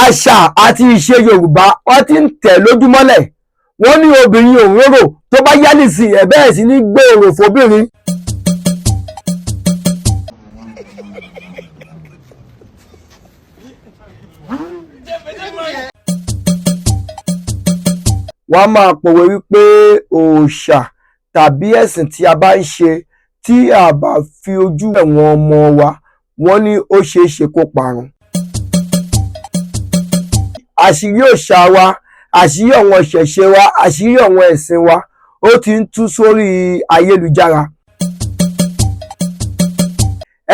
àṣà àti ìṣe Yorùbá wọ́n ti ń tẹ̀ lójúmọ́lẹ̀. Wọ́n ní obìnrin òróró tó bá yá nísìnyí ẹ̀ bẹ́ẹ̀ sì ní gbé òrò fóbìnrin. Wọ́n máa pòwe wípé òòṣà tàbí ẹ̀sìn tí a bá ń ṣe tí a bá fi ojú ẹ̀wọ̀n ọmọ wa, wọ́n ní ó ṣeé ṣe kó parun. Àṣírí òòṣà wa, àṣírí àwọn ìṣẹ̀ṣe wa, àṣírí àwọn ẹ̀sìn wa ó ti ń tú sórí ayélujára.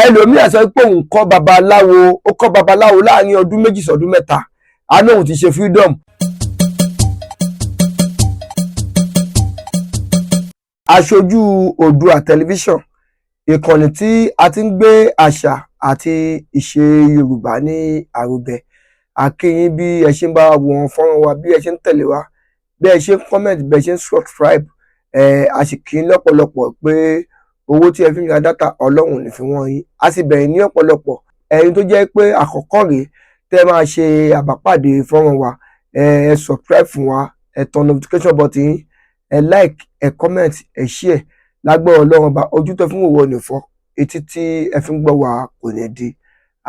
Ẹlòmíràn sọ pé òun kọ́ babaláwo, ó kọ́ babaláwo láàrin ọdún 2 sọ́dún 3, àná òun ti ṣe freedom. Aṣojú Oòduà tẹlifíṣàn, ìkànnì tí a ti ń gbé àṣà àti ìṣe Yorùbá ní àrùbẹ̀. A kí yín bí ẹ ṣe ń bá wọn fọ́nrán wa, bí ẹ ṣe ń tẹ̀lé wa, bí ẹ ṣe ń comment, bí ẹ ṣe ń subscribe. A sì kí yín lọ́pọ̀lọpọ̀ pé owó tí ẹ fi ń ra dátà Ọlọ́run ní fi wọ́n yín. A sì bẹ̀rẹ̀ ní ọ̀pọ̀lọpọ̀ ẹ̀yin tó jẹ́ pé àkọ́kọ́ rèé tẹ́ máa ṣe àbápàdé fọ́nrán wa. Ẹ subscribe fún wa, ẹ tan notification button yín, ẹ like, ẹ comment, ẹ share. Lágbára Ọlọ́run Ọba, ojú tó fi ń wò wọ́n ní fọ́, etí tí ẹ fi ń gbọ́ wa kò ní di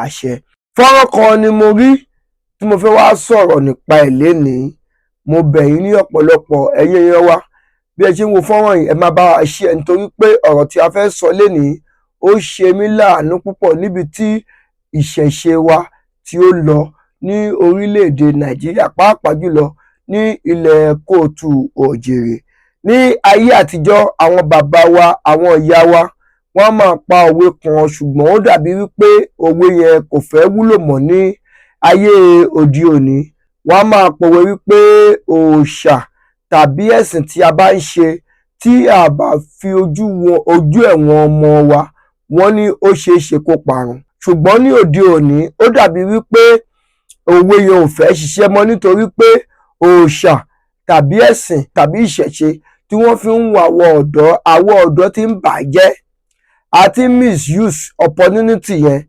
àṣẹ. Fọ́nrán kan ni mo rí tí mo fẹ́ wá sọ̀rọ̀ nípa ẹ̀ lénìí. Mo bẹ̀ yín ní ọ̀pọ̀lọpọ̀ ẹ̀yin èèyàn wa, bí ẹ ṣe ń wo fọ́nrán yìí ẹ máa bá wa share, nítorí pé ọ̀rọ̀ tí a fẹ́ sọ lénìí ó ṣe mí láàánú púpọ̀ níbi tí ìṣẹ̀ṣe wa tí ó lọ ní orílẹ̀-èdè Nàìjíríà, pàápàá jùlọ ní ilẹ̀ kóòtù òjìrè. Ní ayé àtijọ́, àwọn bàbá wa, àwọn ìyá wa, wọ́n máa pa òwe kan, ṣùgbọ́n ó dàbí wípé òwe yẹn kò fẹ́ wúlò mọ́ ní ayé òde òní. Wọ́n máa pòwe wípé òòṣà tàbí ẹ̀sìn tí a bá ń ṣe tí a bá fi ojú ẹ̀wọ̀n ọmọ wa, wọ́n ní ó ṣeé ṣe kó parun. Ṣùgbọ́n ní òde òní ó dàbí wípé òwe yẹn ò fẹ́ ṣiṣẹ́ mọ́, nítorí pé òòṣà tàbí ẹ̀sìn tàbí ìṣẹ̀ṣe tí wọ́n fi ń wo àwọn ọ̀dọ́ tí ń bàjẹ́, àti misuse opportunity yẹn,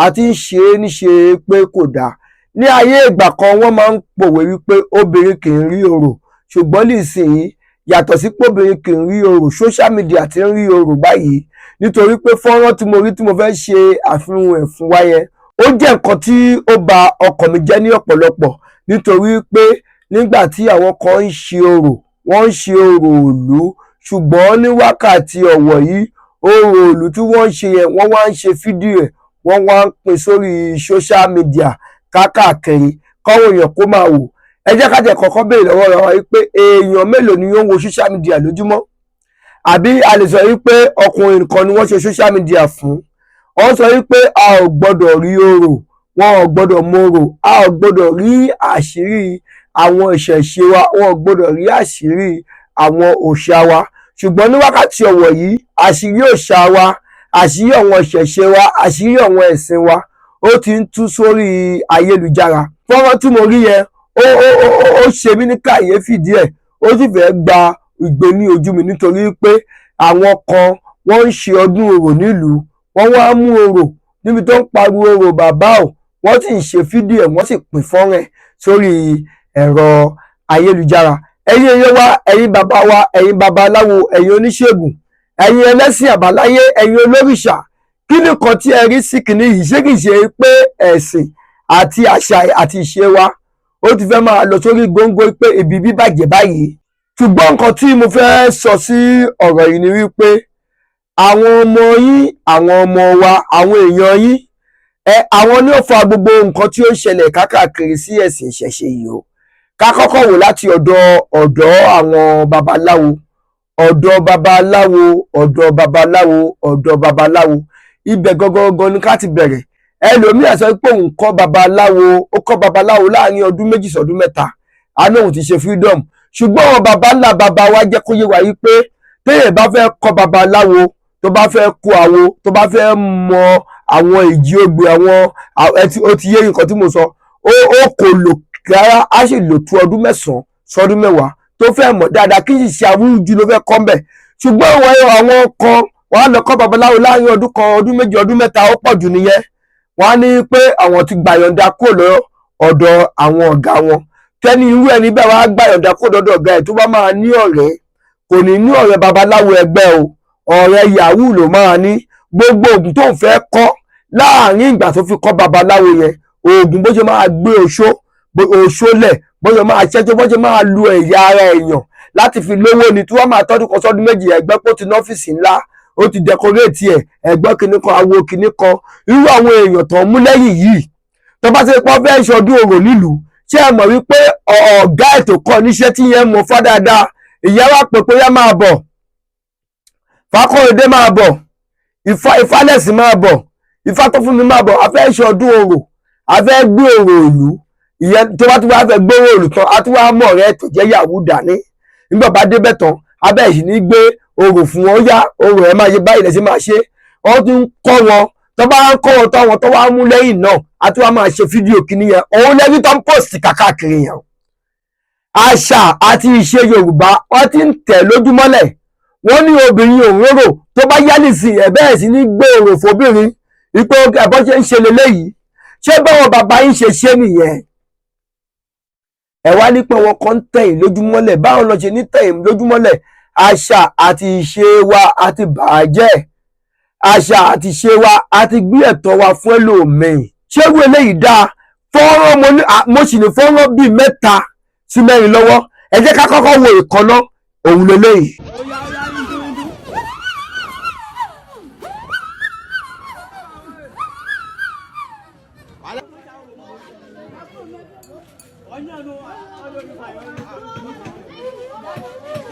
àti ń ṣe é níṣe pé kò dáa. Ní ayé ìgbà kan wọ́n máa ń pòwe wípé obìnrin kì í rí orò, ṣùgbọ́n nísìnyí yàtọ̀ sí pé obìnrin kì í rí orò, social media ti ń rí orò báyìí, nítorí pé fọ́nrán tí mo rí tí mo fẹ́ ṣe àfihàn ẹ̀ fún wa yẹn ó jẹ́ nǹkan tí ó bà ọkàn mi jẹ́ ní ọ̀pọ̀lọpọ̀, nítorí pé nígbà tí àwọn kan ń ṣe orò, wọ́n ń ṣe orò ìlú, ṣùgbọ́n ní wákàtí ọ̀wọ̀ yìí orò ìlú tí wọ́n ń ṣe yẹn wọ́n wá ń ṣe fídíò ẹ̀, wọ́n wá ń pín sórí social media káàkiri kọ́wọ́ èèyàn kó máa wò. Ẹ jẹ́ ká jẹ́ kọ́kọ́ béèrè lọ́wọ́ ra wa wípé èèyàn mélòó ni ó ń wo social media lójúmọ́? Àbí a lè sọ wípé ọkùnrin nìkan ni wọ́n ṣe social media fún? Wọ́n sọ wípé a ò gbọ́dọ̀ rí orò, wọn ò gbọ́dọ̀ mọ̀rò, a ò gbọ́dọ̀ rí àṣírí àwọn ìṣẹ̀ṣe wa, wọn ò gbọ́dọ̀ rí àṣírí àwọn òòṣà wa. Ṣùgbọ́n ní wákàtí ọ̀wọ̀ yìí, àṣírí òòṣà wa, àṣírí àwọn ìṣẹ̀ṣe wa, àṣírí àwọn ẹ̀sìn wa ó ti ń tú sórí ayélujára. Fọ́nrán tí mo rí yẹn ó ṣe mí ní kàyéfì díẹ̀, ó sì fẹ́ gba ìgbé ní ojú mi, nítorí pé àwọn kan wọ́n ń ṣe ọdún orò nílùú, wọ́n wá mú orò níbi tó ń pariwo orò bàbá ò, wọ́n sì ń ṣe fídíò ẹ̀, wọ́n sì pín fọ́nrán ẹ̀ sórí ẹ̀rọ ayélujára. Ẹ̀yin èèyàn wa, ẹ̀yin bàbá wa, ẹ̀yin babaláwo, ẹ̀yin oníṣègùn, ẹ̀yin ẹlẹ́sìn àbáláyé, ẹ̀yin olórìṣà, kí ni kan tí ẹ rí sí kìíní yìí? Ṣé kìí ṣe pé ẹ̀sìn àti àṣà àti ìṣe wa ó ti fẹ́ máa lọ sórí góńgó pé ibi bíbàjẹ́ báyìí? Ṣùgbọ́n nǹkan tí mo fẹ́ sọ sí ọ̀rọ̀ yìí ni wípé àwọn ọmọ yín, àwọn ọmọ wa, àwọn èèyàn yín, àwọn ni ó fa gbogbo nǹkan tí ó ń ṣẹlẹ̀ káàkiri sí ẹ̀sìn ìṣẹ̀ṣe yìí o. Ká kọ́kọ́ wò láti ọ̀dọ̀ àwọn babaláwo, ọ̀dọ̀ babaláwo, ibẹ̀ gangan ni ká ti bẹ̀rẹ̀. Ẹlòmíràn sọ pé òun kọ́ babaláwo láàrin ọdún 2 sọ́dún 3, àná òun ti ṣe freedom. Ṣùgbọ́n àwọn baba ńlá bàbá wa jẹ́ kó yé wa yí pé téèyàn bá fẹ́ kọ́ babaláwo, tó bá fẹ́ kó awo, tó bá fẹ́ mọ àwọn ìjì ogbè, ó ti yé nǹkan tí mo sọ, ó kò lò rárá, á sì lò tó ọdún 9 sọ́dún 10 tó fẹ́ mọ̀ dáadáa, kí sì ṣe awúrúju ló fẹ́ kọ́ mbẹ̀. ṣùgbọ́n àwọn kan wọ́n á lọ kọ́ babaláwo láàrin ọdún kan, ọdún méjì, ọdún mẹ́ta, ó pọ̀ jù nìyẹn. Wọ́n á ní pé àwọn ti gbàyọ̀ǹda kúrò lọ́dọ̀ àwọn ọ̀gá wọn. Tẹ́ni irú ẹni bẹ́ẹ̀ wá gbàyọ̀ǹda kúrò lọ́dọ̀ ọ̀gá ẹ̀ tó bá máa ní ọ̀rẹ́, kò ní ní ọ̀rẹ́ babaláwo ẹgbẹ́ o, ọ̀rẹ́ yahoo ló máa ní. Gbogbo oògùn tó ń fẹ́ kọ́ láàrin ìgbà tó fi kọ́ babaláwo yẹn, oògùn bó ṣe máa gbé oṣó lẹ̀, bó ṣe máa ṣẹ́jọ́, bó ṣe máa lu ẹ̀yà ara èèyàn láti fi lówó ni, tí wọ́n máa tọ́dún kan sọ́dún méjì ẹgbẹ́ pé ó ti ní ọ́fíìsì ńlá, ó ti dẹkoréètì ẹ̀, ẹgbẹ́ kìíní kan, awo kìíní kan. Irú àwọn èèyàn tó ń mú lẹ́yìn yìí, tó bá ṣe pọ́ fẹ́ ṣọdún orò nílùú, ṣé ẹ mọ̀ wípé ọ̀gá ètò kọ́ níṣẹ́ tí yẹn mọ̀ fá dáadáa, ìyá wa pè pé yá máa bọ̀, Fákóredé máa bọ̀, Ifálẹ̀sì máa bọ̀, Ifá tó fún mi máa bọ̀, a fẹ́ ṣọdún orò, a fẹ́ gbé orò ìlú. Ìyẹn tó bá tún wá fẹ́ gbé orò ìlú tán, a tún wá mọ̀ ọ̀rẹ́ tó jẹ́ yahoo dání. Nígbà bá débẹ̀ tán, abẹ́ ìṣì ní gbé orò fún wọn, yá orò ẹ̀ máa ṣe báyìí lẹ́sẹ̀ máa ṣe. Wọ́n tún kọ́ wọn, tó bá ń kọ́ wọn táwọn tó wá mú lẹ́yìn náà, a tún wá máa ṣe fídíò kìíní yẹn. Òun lẹ́ni tó ń post káàkiri yẹn. Àṣà àti ìṣe Yorùbá wọ́n ti ń tẹ̀ lójúmọ́lẹ̀. Wọ́n ní obìnrin òróró tó bá yá nìsín ẹ̀ bẹ́ẹ̀ sì ní gbé orò fóbìnrin, ipò ẹ̀bọ́n ṣe ń ṣe leléyìí. Ṣé báwọn bàbá yín ṣe ṣe nìyẹn? Ẹ wá ní pé wọn kan ń tẹ̀yìn lójúmọ́lẹ̀, báwọn lọ ṣe ní tẹ̀yìn lójúmọ́lẹ̀. Àṣà àti ìṣe wa àti bàjẹ́, àṣà àti ìṣe wa àti gbé ẹ̀tọ́ wa fún ẹlòmíì. Ṣé irú eléyìí dáa? Fọ́nrán mo sì ní fọ́nrán bíi 3 sí 4 lọ́wọ́. Ẹ jẹ́ ká kọ́kọ́ wo ìkànnà òun leléyìí.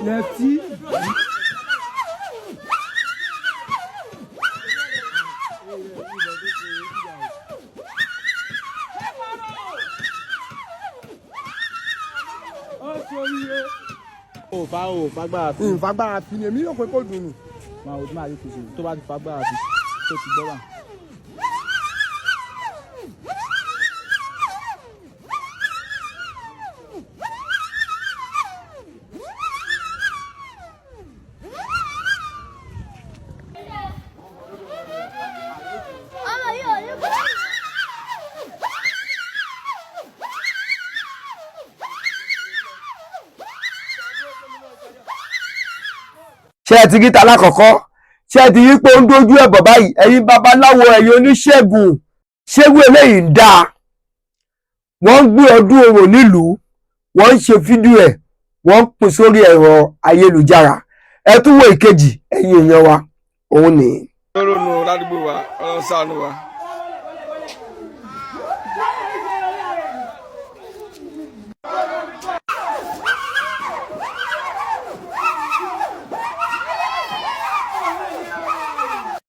Lefty. O fagbára fi. Fagbára fi ni èmi yóò pé kó dùn nù. Máa wo tí máa rí kùsù tó bá ti fagbára fi tó ti gbọ́ wà. Ṣé ẹ ti rí ta lákọ̀ọ́kọ́? Ṣé ẹ ti rí pé ó ń dojú ẹ̀bọ̀ báyìí? Ẹ̀yin babaláwo, ẹ̀yin oníṣègùn, ṣégun eléyìí ń dáa. Wọ́n ń gbé ọdún orò nílùú, wọ́n ń ṣe fídíò ẹ̀, wọ́n ń pín sórí ẹ̀rọ ayélujára. Ẹ tún wo ìkejì, ẹ̀yin èèyàn wa, òun nìyí. Lóró nu ládùúgbò wa, Ọlọ́run ṣàánú wa.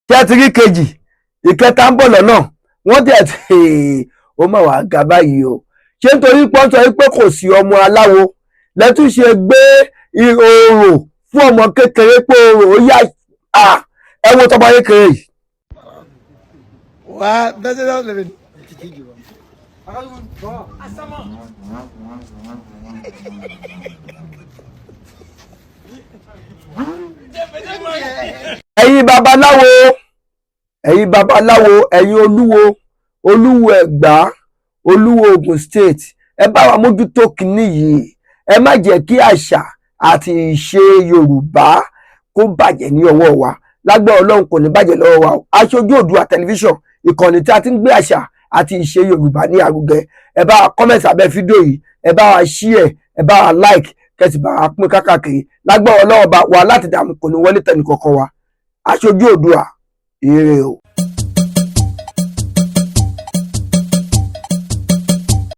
Ṣé ẹ ti rí kejì? Ìkẹta ń bọ̀ lọ́nà. Wọ́n dẹ̀ ó mà wá ga báyìí o. Ṣé nítorí pọ́n sọ pé kò sí ọmọ aláwo lẹ́tún ṣe gbé orò fún ọmọ kékeré pé orò ó yá ẹ wo tọmọ kékeré yìí. Wà á bẹ́sẹ̀ náà lè. Ẹ̀yin babaláwo, ẹ̀yin olúwo Ẹ̀gbá, olúwo Ògùn state, ẹ bá wa mójútó kìíní yìí. Ẹ má jẹ́ kí àṣà àti ìṣe Yorùbá kó bàjẹ́ ní ọwọ́ wa. Lágbára Ọlọ́run kò ní bàjẹ́ lọ́wọ́ wa. Aṣojú Oòduà tẹlifíṣàn, ìkànnì tí a ti ń gbé àṣà àti ìṣe Yorùbá ní àrùgẹ. Ẹ bá wa comment abẹ́ fídíò yìí, ẹ bá wa share, ẹ bá wa like, kẹ́sì bá wa pín káàkiri. Lágbára Ọlọ́run bá wa láti dààmú kò ní wọlé tẹnì kọ̀ọ̀kan wa. Aṣojú Oòduà, ire o.